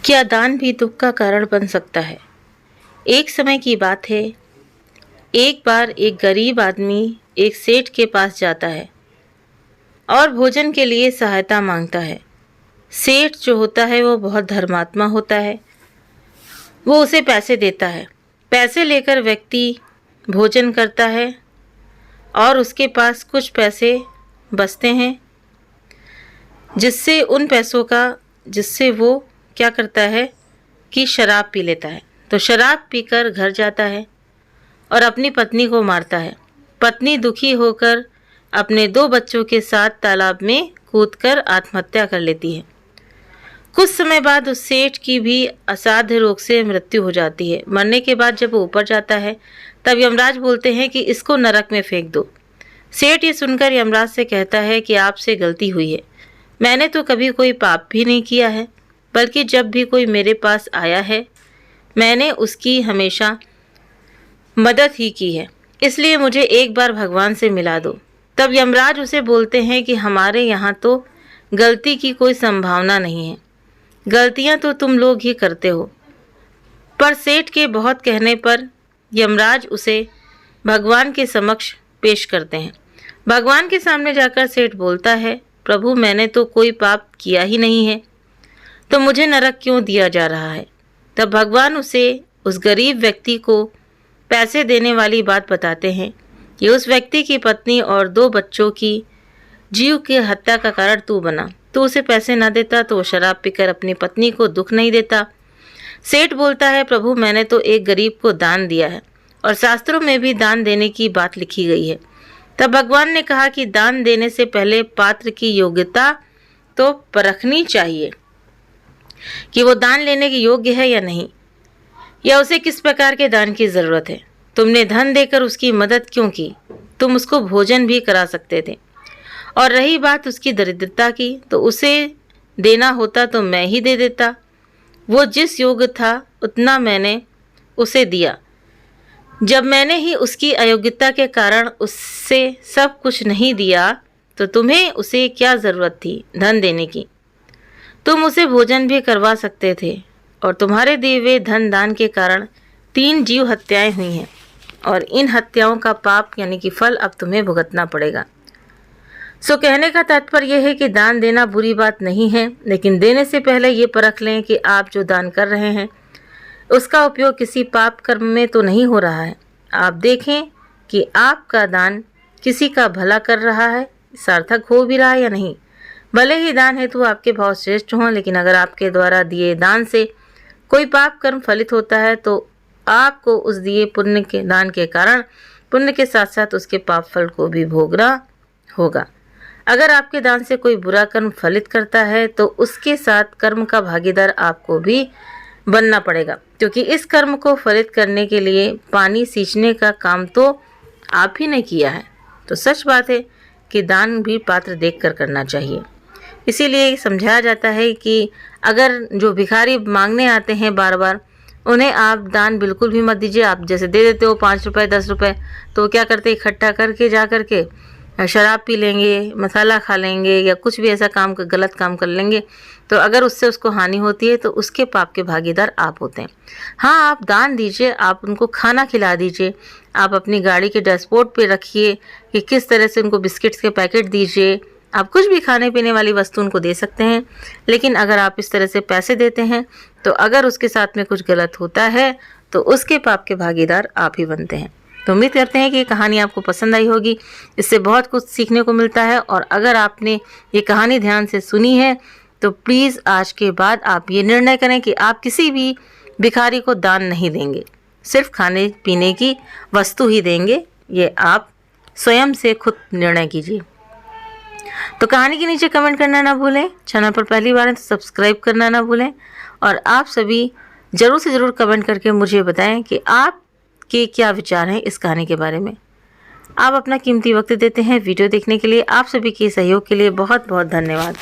क्या दान भी दुख का कारण बन सकता है? एक समय की बात है, एक बार एक गरीब आदमी एक सेठ के पास जाता है और भोजन के लिए सहायता मांगता है। सेठ जो होता है वो बहुत धर्मात्मा होता है। वो उसे पैसे देता है। पैसे लेकर व्यक्ति भोजन करता है और उसके पास कुछ पैसे बचते हैं, जिससे वो क्या करता है कि शराब पी लेता है। तो शराब पीकर घर जाता है और अपनी पत्नी को मारता है। पत्नी दुखी होकर अपने 2 बच्चों के साथ तालाब में कूदकर आत्महत्या कर लेती है। कुछ समय बाद उस सेठ की भी असाध्य रोग से मृत्यु हो जाती है। मरने के बाद जब वो ऊपर जाता है तब यमराज बोलते हैं कि इसको नरक में फेंक दो। सेठ ये सुनकर यमराज से कहता है कि आपसे गलती हुई है। मैंने तो कभी कोई पाप भी नहीं किया है, बल्कि जब भी कोई मेरे पास आया है मैंने उसकी हमेशा मदद ही की है, इसलिए मुझे एक बार भगवान से मिला दो। तब यमराज उसे बोलते हैं कि हमारे यहाँ तो गलती की कोई संभावना नहीं है, गलतियाँ तो तुम लोग ही करते हो। पर सेठ के बहुत कहने पर यमराज उसे भगवान के समक्ष पेश करते हैं। भगवान के सामने जाकर सेठ बोलता है, प्रभु मैंने तो कोई पाप किया ही नहीं है, तो मुझे नरक क्यों दिया जा रहा है? तब भगवान उसे उस गरीब व्यक्ति को पैसे देने वाली बात बताते हैं कि उस व्यक्ति की पत्नी और 2 बच्चों की जीव की हत्या का कारण तू बना। तू उसे पैसे ना देता तो वो शराब पीकर अपनी पत्नी को दुख नहीं देता। सेठ बोलता है, प्रभु मैंने तो एक गरीब को दान दिया है और शास्त्रों में भी दान देने की बात लिखी गई है। तब भगवान ने कहा कि दान देने से पहले पात्र की योग्यता तो परखनी चाहिए कि वो दान लेने के योग्य है या नहीं, या उसे किस प्रकार के दान की ज़रूरत है। तुमने धन देकर उसकी मदद क्यों की? तुम उसको भोजन भी करा सकते थे। और रही बात उसकी दरिद्रता की, तो उसे देना होता तो मैं ही दे देता। वो जिस योग्य था उतना मैंने उसे दिया। जब मैंने ही उसकी अयोग्यता के कारण उससे सब कुछ नहीं दिया तो तुम्हें उसे क्या ज़रूरत थी धन देने की? तुम उसे भोजन भी करवा सकते थे। और तुम्हारे दिए हुए धन दान के कारण 3 जीव हत्याएं हुई हैं और इन हत्याओं का पाप यानी कि फल अब तुम्हें भुगतना पड़ेगा। सो कहने का तात्पर्य यह है कि दान देना बुरी बात नहीं है, लेकिन देने से पहले ये परख लें कि आप जो दान कर रहे हैं उसका उपयोग किसी पाप कर्म में तो नहीं हो रहा है। आप देखें कि आपका दान किसी का भला कर रहा है, सार्थक हो भी रहा है या नहीं। भले ही दान हेतु आपके भाव श्रेष्ठ हों, लेकिन अगर आपके द्वारा दिए दान से कोई पाप कर्म फलित होता है तो आपको उस दिए पुण्य के दान के कारण पुण्य के साथ साथ उसके पाप फल को भी भोगना होगा। अगर आपके दान से कोई बुरा कर्म फलित करता है तो उसके साथ कर्म का भागीदार आपको भी बनना पड़ेगा, क्योंकि इस कर्म को फलित करने के लिए पानी सींचने का काम तो आप ही ने किया है। तो सच बात है कि दान भी पात्र देखकर करना चाहिए। इसीलिए समझाया जाता है कि अगर जो भिखारी मांगने आते हैं बार बार, उन्हें आप दान बिल्कुल भी मत दीजिए। आप जैसे दे देते हो 5 रुपए 10 रुपए, तो क्या करते इकट्ठा करके जा करके शराब पी लेंगे, मसाला खा लेंगे या कुछ भी ऐसा काम गलत काम कर लेंगे। तो अगर उससे उसको हानि होती है तो उसके पाप के भागीदार आप होते हैं। हाँ, आप दान दीजिए, आप उनको खाना खिला दीजिए, आप अपनी गाड़ी के डैशबोर्ड पे रखिए कि किस तरह से उनको बिस्किट्स के पैकेट दीजिए। आप कुछ भी खाने पीने वाली वस्तु उनको दे सकते हैं, लेकिन अगर आप इस तरह से पैसे देते हैं तो अगर उसके साथ में कुछ गलत होता है तो उसके पाप के भागीदार आप ही बनते हैं। तो उम्मीद करते हैं कि ये कहानी आपको पसंद आई होगी। इससे बहुत कुछ सीखने को मिलता है, और अगर आपने ये कहानी ध्यान से सुनी है तो प्लीज़ आज के बाद आप ये निर्णय करें कि आप किसी भी भिखारी को दान नहीं देंगे, सिर्फ खाने पीने की वस्तु ही देंगे। ये आप स्वयं से खुद निर्णय कीजिए। तो कहानी के नीचे कमेंट करना ना भूलें। चैनल पर पहली बार है तो सब्सक्राइब करना ना भूलें, और आप सभी ज़रूर से ज़रूर कमेंट करके मुझे बताएं कि आपके क्या विचार हैं इस कहानी के बारे में। आप अपना कीमती वक्त देते हैं वीडियो देखने के लिए। आप सभी के सहयोग के लिए बहुत बहुत धन्यवाद।